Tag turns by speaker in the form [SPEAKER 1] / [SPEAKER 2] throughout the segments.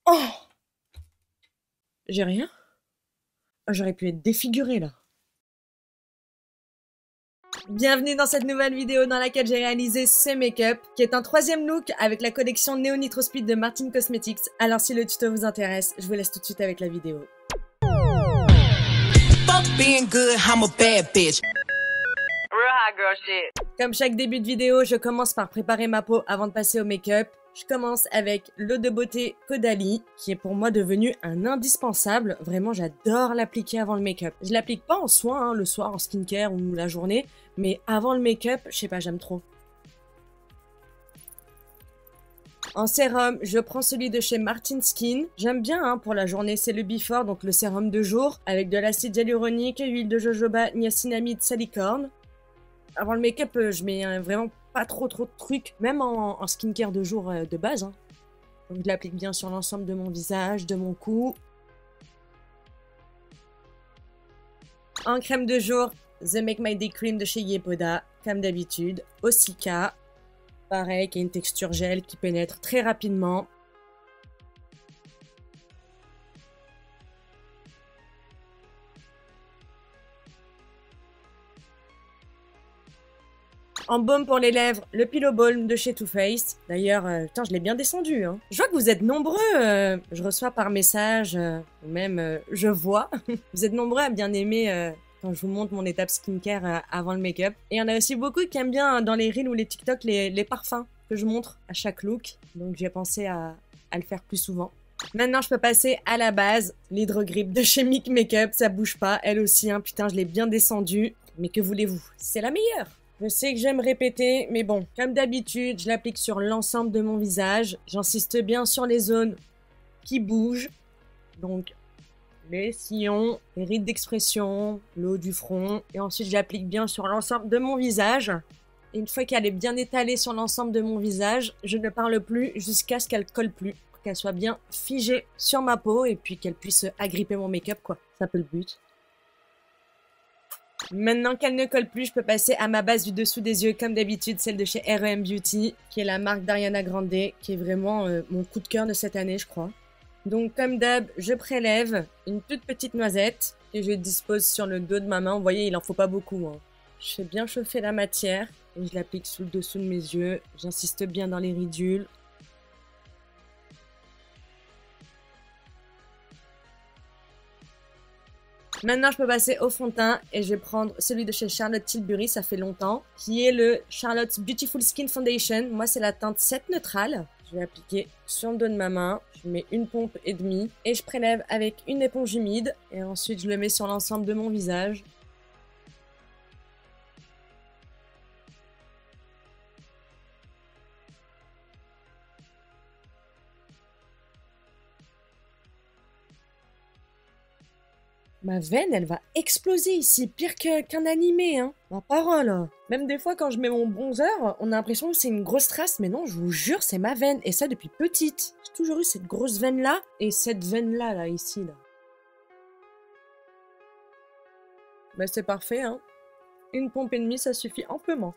[SPEAKER 1] Oh! J'ai rien? Oh, j'aurais pu être défigurée là. Bienvenue dans cette nouvelle vidéo dans laquelle j'ai réalisé ce make-up, qui est un troisième look avec la collection Neo Nitro Speed de Martin Cosmetics. Alors si le tuto vous intéresse, je vous laisse tout de suite avec la vidéo.
[SPEAKER 2] Fuck being good, I'm a bad bitch.
[SPEAKER 1] Real hot girl shit. Comme chaque début de vidéo, je commence par préparer ma peau avant de passer au make-up. Je commence avec l'eau de beauté Caudalie, qui est pour moi devenu un indispensable. Vraiment, j'adore l'appliquer avant le make-up. Je l'applique pas en soin, hein, le soir, en skincare ou la journée, mais avant le make-up, je sais pas, j'aime trop. En sérum, je prends celui de chez Martin Skin. J'aime bien hein, pour la journée, c'est le Before, donc le sérum de jour, avec de l'acide hyaluronique, huile de jojoba, niacinamide, salicorne. Avant le make-up, je mets vraiment pas trop de trucs, même en skincare de jour de base. Hein. Donc je l'applique bien sur l'ensemble de mon visage, de mon cou. En crème de jour, The Make My Day Cream de chez Yepoda, comme d'habitude. Osika, pareil, qui a une texture gel qui pénètre très rapidement. En baume pour les lèvres, le Pillow Balm de chez Too Faced. D'ailleurs, putain, je l'ai bien descendu. Hein. Je vois que vous êtes nombreux, je reçois par message, ou même je vois. Vous êtes nombreux à bien aimer quand je vous montre mon étape skincare avant le make-up. Et il y en a aussi beaucoup qui aiment bien dans les reels ou les TikTok les parfums que je montre à chaque look. Donc j'ai pensé à le faire plus souvent. Maintenant, je peux passer à la base, l'Hydro-Grip de chez Mic Makeup, ça bouge pas, elle aussi, hein, putain, je l'ai bien descendue. Mais que voulez-vous, c'est la meilleure! Je sais que j'aime répéter, mais bon, comme d'habitude, je l'applique sur l'ensemble de mon visage. J'insiste bien sur les zones qui bougent, donc les sillons, les rides d'expression, le haut du front, et ensuite je l'applique bien sur l'ensemble de mon visage. Et une fois qu'elle est bien étalée sur l'ensemble de mon visage, je ne parle plus jusqu'à ce qu'elle colle plus, pour qu'elle soit bien figée sur ma peau et puis qu'elle puisse agripper mon make-up, quoi. C'est un peu le but. Maintenant qu'elle ne colle plus, je peux passer à ma base du dessous des yeux, comme d'habitude, celle de chez R.E.M. Beauty, qui est la marque d'Ariana Grande, qui est vraiment mon coup de cœur de cette année, je crois. Donc, comme d'hab, je prélève une toute petite noisette que je dispose sur le dos de ma main. Vous voyez, il en faut pas beaucoup. Hein. Je fais bien chauffer la matière et je l'applique sous le dessous de mes yeux. J'insiste bien dans les ridules. Maintenant, je peux passer au fond de teint et je vais prendre celui de chez Charlotte Tilbury, ça fait longtemps, qui est le Charlotte's Beautiful Skin Foundation. Moi, c'est la teinte 7 neutrale. Je vais appliquer sur le dos de ma main. Je mets une pompe et demie et je prélève avec une éponge humide. Et ensuite, je le mets sur l'ensemble de mon visage. Ma veine, elle va exploser ici, pire qu'un animé, hein. Ma parole. Même des fois, quand je mets mon bronzer, on a l'impression que c'est une grosse trace, mais non, je vous jure, c'est ma veine. Et ça depuis petite. J'ai toujours eu cette grosse veine-là et cette veine-là, là, ici, là. Bah, c'est parfait, hein. Une pompe et demie, ça suffit amplement.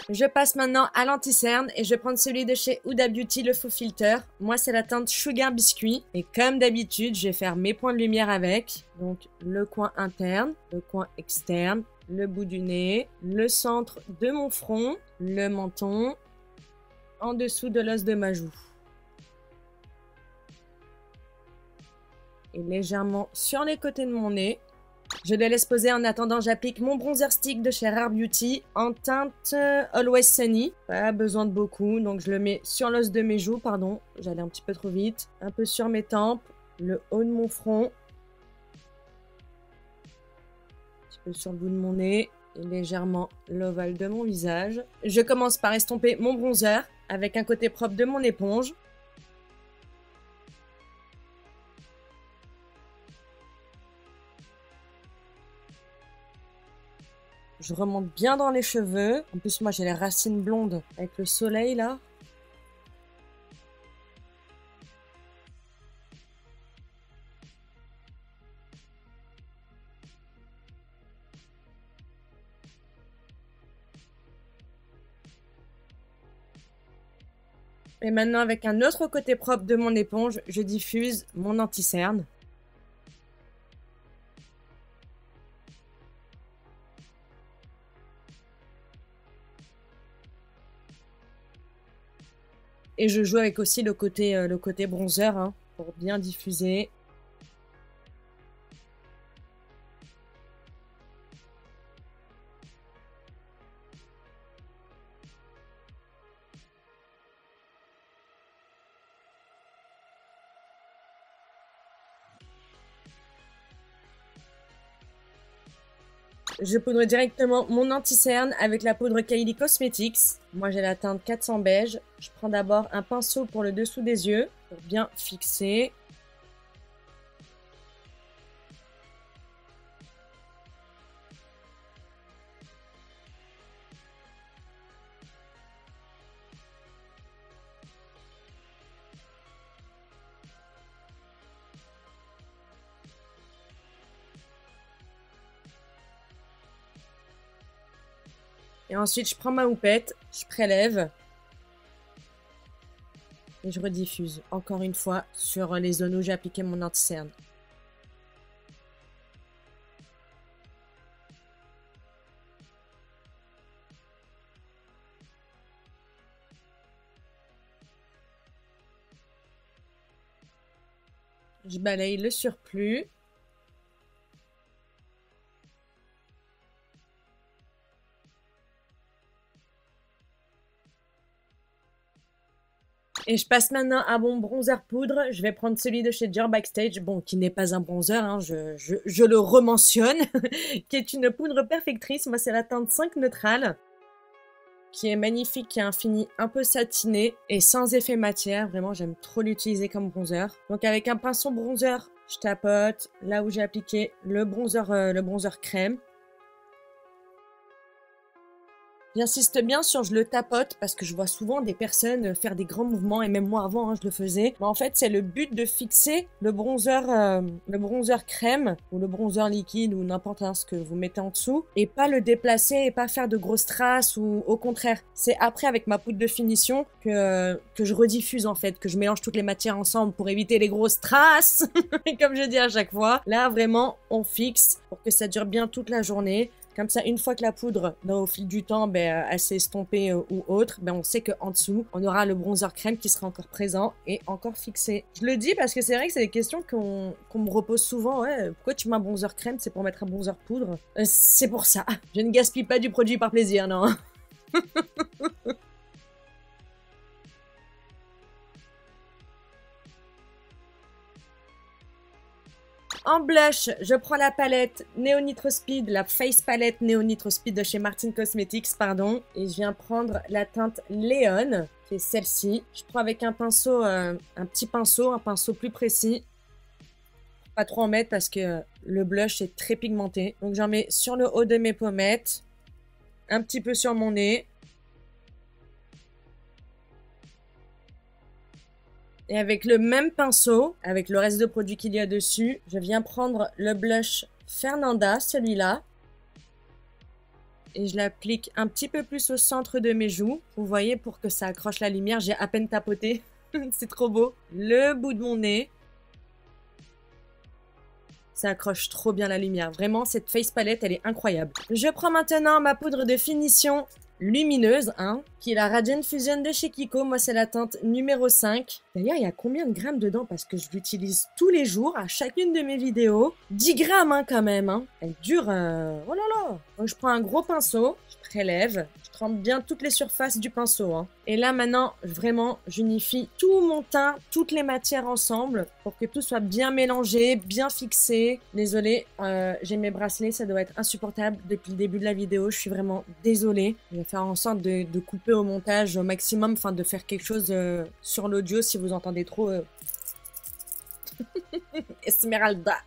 [SPEAKER 1] Je passe maintenant à l'anti-cerne et je vais prendre celui de chez Huda Beauty, le faux filter. Moi, c'est la teinte Sugar Biscuit. Et comme d'habitude, je vais faire mes points de lumière avec. Donc, le coin interne, le coin externe, le bout du nez, le centre de mon front, le menton, en dessous de l'os de ma joue. Et légèrement sur les côtés de mon nez. Je le laisse poser en attendant, j'applique mon bronzer stick de chez Rare Beauty en teinte Always Sunny. Pas besoin de beaucoup, donc je le mets sur l'os de mes joues, pardon, j'allais un petit peu trop vite. Un peu sur mes tempes, le haut de mon front. Un petit peu sur le bout de mon nez et légèrement l'ovale de mon visage. Je commence par estomper mon bronzer avec un côté propre de mon éponge. Je remonte bien dans les cheveux. En plus, moi, j'ai les racines blondes avec le soleil, là. Et maintenant, avec un autre côté propre de mon éponge, je diffuse mon anti-cerne. Et je joue avec aussi le côté bronzer hein, pour bien diffuser. Je poudre directement mon anti-cerne avec la poudre Kylie Cosmetics. Moi, j'ai la teinte 400 beige. Je prends d'abord un pinceau pour le dessous des yeux pour bien fixer. Et ensuite, je prends ma houppette, je prélève. Et je rediffuse, encore une fois, sur les zones où j'ai appliqué mon anti-cerne. Je balaye le surplus. Et je passe maintenant à mon bronzer poudre. Je vais prendre celui de chez Dior Backstage, bon, qui n'est pas un bronzer, hein, je le rementionne, qui est une poudre perfectrice. Moi, c'est la teinte 5 neutrale, qui est magnifique, qui a un fini un peu satiné et sans effet matière. Vraiment, j'aime trop l'utiliser comme bronzer. Donc, avec un pinceau bronzer, je tapote là où j'ai appliqué le bronzer crème. J'insiste bien sur je le tapote parce que je vois souvent des personnes faire des grands mouvements et même moi avant hein, je le faisais. Mais en fait c'est le but de fixer le bronzer crème ou le bronzer liquide ou n'importe ce que vous mettez en dessous et pas le déplacer et pas faire de grosses traces ou au contraire. C'est après avec ma poudre de finition que je rediffuse en fait, que je mélange toutes les matières ensemble pour éviter les grosses traces. Et comme je dis à chaque fois, là vraiment on fixe pour que ça dure bien toute la journée. Comme ça, une fois que la poudre, au fil du temps, elle s'est estompée ou autre, on sait qu'en dessous, on aura le bronzer crème qui sera encore présent et encore fixé. Je le dis parce que c'est vrai que c'est des questions qu'on me repose souvent. Ouais, pourquoi tu mets un bronzer crème? C'est pour mettre un bronzer poudre. C'est pour ça. Je ne gaspille pas du produit par plaisir, non. En blush, je prends la palette Neo Nitro Speed, la Face Palette Neo Nitro Speed de chez Martin Cosmetics, pardon. Et je viens prendre la teinte Léon, qui est celle-ci. Je prends avec un pinceau, un petit pinceau, un pinceau plus précis. Pas trop en mettre parce que le blush est très pigmenté. Donc j'en mets sur le haut de mes pommettes, un petit peu sur mon nez. Et avec le même pinceau, avec le reste de produits qu'il y a dessus, je viens prendre le blush Fernanda, celui-là. Et je l'applique un petit peu plus au centre de mes joues. Vous voyez, pour que ça accroche la lumière, j'ai à peine tapoté. C'est trop beau. Le bout de mon nez. Ça accroche trop bien la lumière. Vraiment, cette face palette, elle est incroyable. Je prends maintenant ma poudre de finition lumineuse, hein, qui est la Radiant Fusion de chez Kiko. Moi, c'est la teinte numéro 5. D'ailleurs, il y a combien de grammes dedans? Parce que je l'utilise tous les jours, à chacune de mes vidéos. 10 grammes, hein, quand même. Hein. Elle dure... Oh là là. Donc, je prends un gros pinceau, je prélève, je trempe bien toutes les surfaces du pinceau. Hein. Et là, maintenant, vraiment, j'unifie tout mon teint, toutes les matières ensemble, pour que tout soit bien mélangé, bien fixé. Désolée, j'ai mes bracelets, ça doit être insupportable depuis le début de la vidéo. Je suis vraiment désolée. Je vais faire en sorte de couper au montage au maximum, enfin de faire quelque chose sur l'audio si vous entendez trop Esmeralda.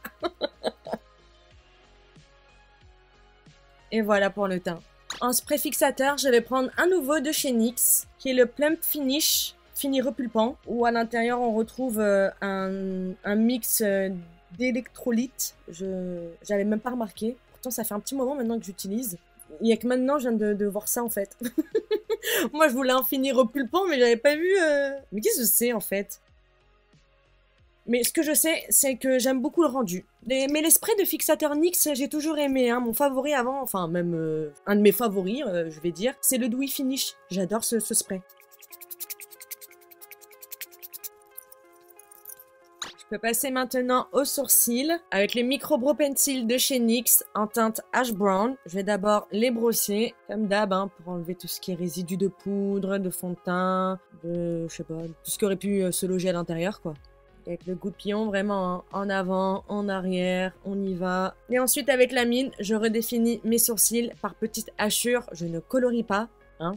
[SPEAKER 1] Et voilà pour le teint. En spray fixateur, je vais prendre un nouveau de chez NYX, qui est le Plump Finish Fini Repulpant, où à l'intérieur on retrouve un mix d'électrolytes. J'avais même pas remarqué. Pourtant ça fait un petit moment maintenant que j'utilise. Il y a que maintenant, je viens de voir ça, en fait. Moi, je voulais en finir au pulpant, mais j'avais pas vu... Mais qu'est-ce que c'est, en fait? Mais ce que je sais, c'est que j'aime beaucoup le rendu. Mais les sprays de fixateur NYX, j'ai toujours aimé. Hein. Mon favori avant, enfin même un de mes favoris, je vais dire, c'est le Dewy Finish. J'adore ce spray. Je peux passer maintenant aux sourcils avec les Micro Brow Pencil de chez NYX en teinte Ash Brown. Je vais d'abord les brosser, comme d'hab, hein, pour enlever tout ce qui est résidus de poudre, de fond de teint, de... je sais pas, tout ce qui aurait pu se loger à l'intérieur, quoi. Avec le goupillon, vraiment, hein, en avant, en arrière, on y va. Et ensuite, avec la mine, je redéfinis mes sourcils par petites hachures. Je ne colorie pas, hein.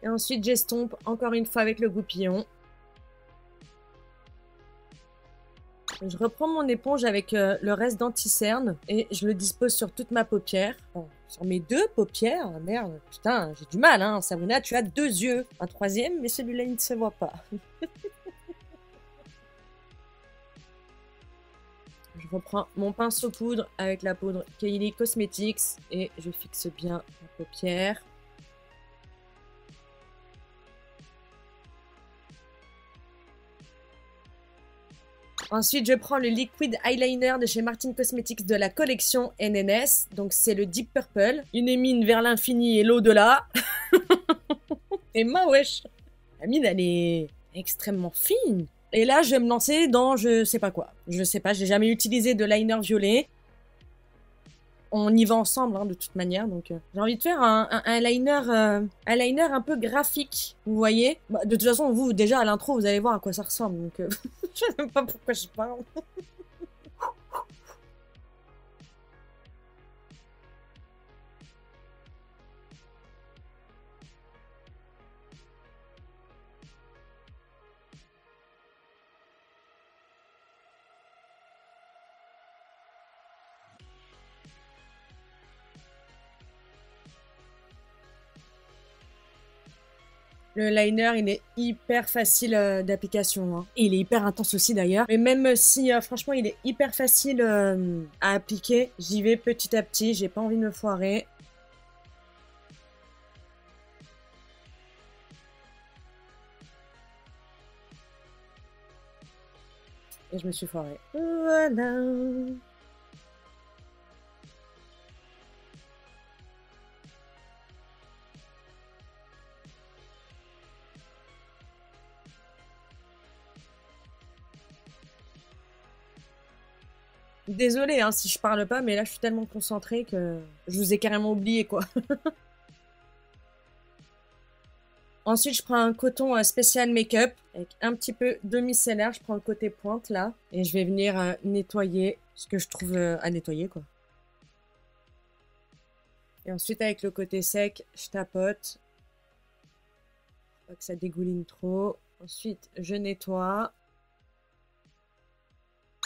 [SPEAKER 1] Et ensuite, j'estompe encore une fois avec le goupillon. Je reprends mon éponge avec le reste d'anti-cerne et je le dispose sur toute ma paupière. Bon, sur mes deux paupières, merde, putain, j'ai du mal, hein. Sabrina, tu as deux yeux. Un troisième, mais celui-là, il ne se voit pas. Je reprends mon pinceau poudre avec la poudre Kylie Cosmetics et je fixe bien la paupière. Ensuite, je prends le liquid eyeliner de chez Martin Cosmetics de la collection NNS. Donc, c'est le Deep Purple. Une mine vers l'infini et l'au-delà. Et ma wesh. La mine, elle est extrêmement fine. Et là, je vais me lancer dans je sais pas quoi. Je sais pas, j'ai jamais utilisé de liner violet. On y va ensemble, hein, de toute manière. Donc, j'ai envie de faire un liner un peu graphique. Vous voyez, bah, de toute façon, vous, déjà, à l'intro, vous allez voir à quoi ça ressemble. Donc, je sais même pas pourquoi je parle. Le liner, il est hyper facile d'application. Hein. Et il est hyper intense aussi d'ailleurs. Mais même si, franchement, il est hyper facile à appliquer, j'y vais petit à petit. J'ai pas envie de me foirer. Et je me suis foirée. Voilà. Désolée hein, si je parle pas, mais là je suis tellement concentrée que je vous ai carrément oublié quoi. Ensuite, je prends un coton spécial make-up avec un petit peu de micellaire. Je prends le côté pointe là et je vais venir nettoyer ce que je trouve à nettoyer quoi. Et ensuite, avec le côté sec, je tapote. Pas que ça dégouline trop. Ensuite, je nettoie.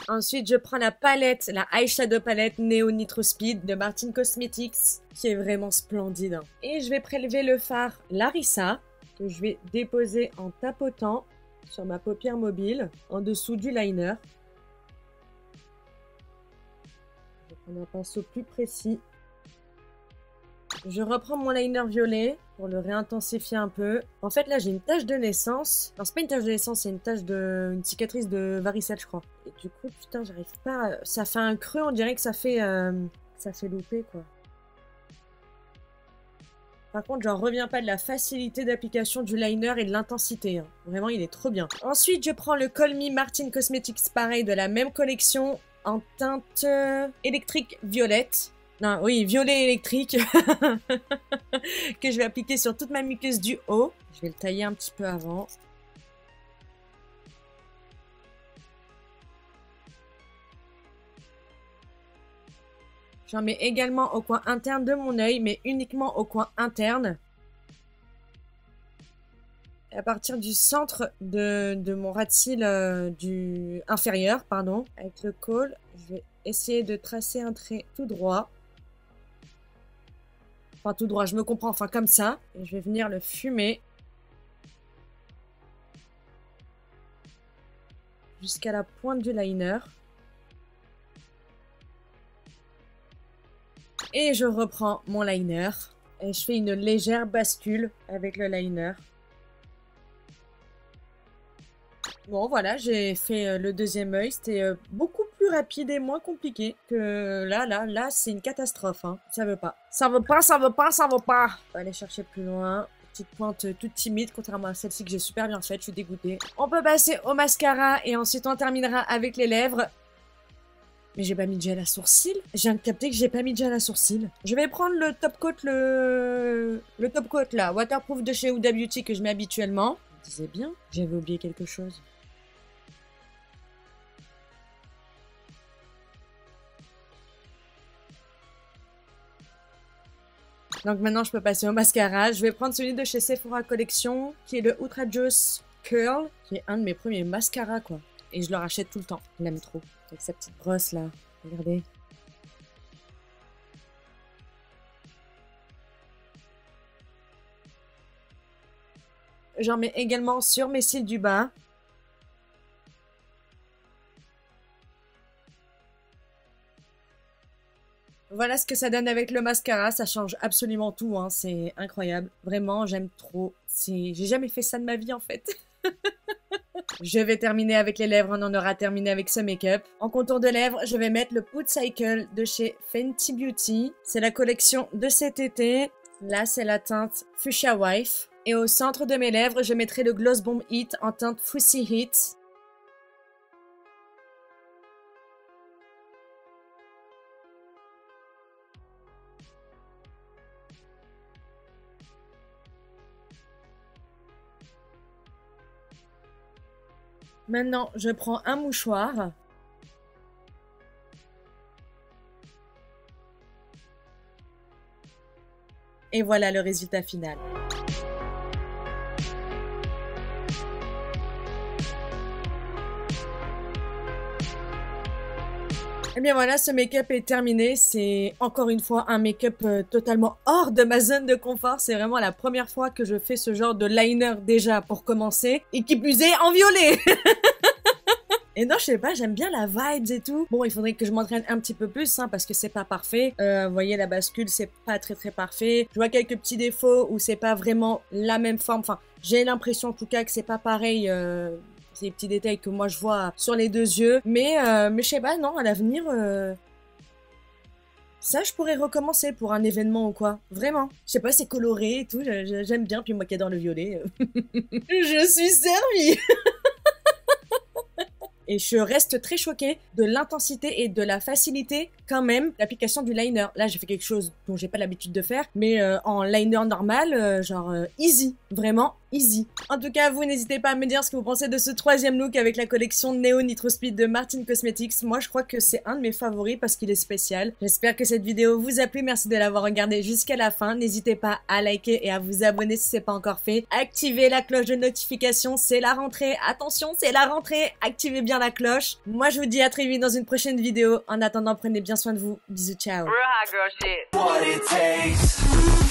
[SPEAKER 1] Ensuite, je prends la palette, la eyeshadow palette Neo Nitro Speed de Martin Cosmetics, qui est vraiment splendide. Hein. Et je vais prélever le fard Larissa, que je vais déposer en tapotant sur ma paupière mobile, en dessous du liner. Je vais prendre un pinceau plus précis. Je reprends mon liner violet pour le réintensifier un peu. En fait, là, j'ai une tache de naissance. Non, c'est pas une tache de naissance, c'est une cicatrice de varicelle, je crois. Et du coup, putain, j'arrive pas... Ça fait un creux, on dirait que ça fait louper, quoi. Par contre, j'en reviens pas de la facilité d'application du liner et de l'intensité. Hein. Vraiment, il est trop bien. Ensuite, je prends le Call Me Martin Cosmetics, pareil, de la même collection, en teinte électrique violette. Non, oui, violet électrique que je vais appliquer sur toute ma muqueuse du haut. Je vais le tailler un petit peu avant. J'en mets également au coin interne de mon œil, mais uniquement au coin interne. Et à partir du centre de mon ras de cils du inférieur, pardon, avec le col, je vais essayer de tracer un trait tout droit. Enfin, tout droit, je me comprends, enfin comme ça. Et je vais venir le fumer. Jusqu'à la pointe du liner. Et je reprends mon liner. Et je fais une légère bascule avec le liner. Bon, voilà, j'ai fait le deuxième œil. C'était beaucoup plus rapide et moins compliqué que là, c'est une catastrophe. Hein. Ça veut pas. Ça veut pas, ça veut pas, ça veut pas. On va aller chercher plus loin. Petite pointe toute timide, contrairement à celle-ci que j'ai super bien faite. Je suis dégoûtée. On peut passer au mascara et ensuite on terminera avec les lèvres. Mais j'ai pas mis de gel à sourcils. Je viens de capter que j'ai pas mis de gel à sourcils. Je vais prendre le top coat, le top coat là, waterproof de chez Huda Beauty que je mets habituellement. Je disais bien, j'avais oublié quelque chose. Donc maintenant, je peux passer au mascara. Je vais prendre celui de chez Sephora Collection, qui est le Ultra Juice Curl, qui est un de mes premiers mascaras, quoi. Et je le rachète tout le temps. Je l'aime trop. Avec sa petite brosse, là. Regardez. J'en mets également sur mes cils du bas. Voilà ce que ça donne avec le mascara, ça change absolument tout, hein. C'est incroyable. Vraiment, j'aime trop. J'ai jamais fait ça de ma vie en fait. Je vais terminer avec les lèvres, on en aura terminé avec ce make-up. En contour de lèvres, je vais mettre le Pout Cycle de chez Fenty Beauty. C'est la collection de cet été. Là, c'est la teinte Fuchsia Wife. Et au centre de mes lèvres, je mettrai le Gloss Bomb Heat en teinte Fussy Heat. Maintenant, je prends un mouchoir. Et voilà le résultat final. Et bien voilà, ce make-up est terminé. C'est encore une fois un make-up totalement hors de ma zone de confort. C'est vraiment la première fois que je fais ce genre de liner déjà pour commencer. Et qui plus est en violet. Et non, je sais pas, j'aime bien la vibes et tout. Bon, il faudrait que je m'entraîne un petit peu plus, hein, parce que c'est pas parfait. Vous voyez, la bascule, c'est pas très parfait. Je vois quelques petits défauts où c'est pas vraiment la même forme. Enfin, j'ai l'impression en tout cas que c'est pas pareil. C'est des petits détails que moi je vois sur les deux yeux. Mais je sais pas, non, à l'avenir... Ça, je pourrais recommencer pour un événement ou quoi. Vraiment. Je sais pas, c'est coloré et tout. J'aime bien. Puis moi qui adore le violet. Je suis servie. Et je reste très choquée de l'intensité et de la facilité quand même d'application du liner. Là, j'ai fait quelque chose dont j'ai pas l'habitude de faire, mais en liner normal, genre easy, vraiment easy. En tout cas, vous n'hésitez pas à me dire ce que vous pensez de ce troisième look avec la collection Neo Nitro Speed de Martin Cosmetics. Moi, je crois que c'est un de mes favoris parce qu'il est spécial. J'espère que cette vidéo vous a plu. Merci de l'avoir regardée jusqu'à la fin. N'hésitez pas à liker et à vous abonner si c'est pas encore fait. Activez la cloche de notification, c'est la rentrée. Attention, c'est la rentrée. Activez bien la cloche. Moi, je vous dis à très vite dans une prochaine vidéo. En attendant, prenez bien soin de vous. Bisous, ciao.
[SPEAKER 2] Real hot girl shit. What it takes.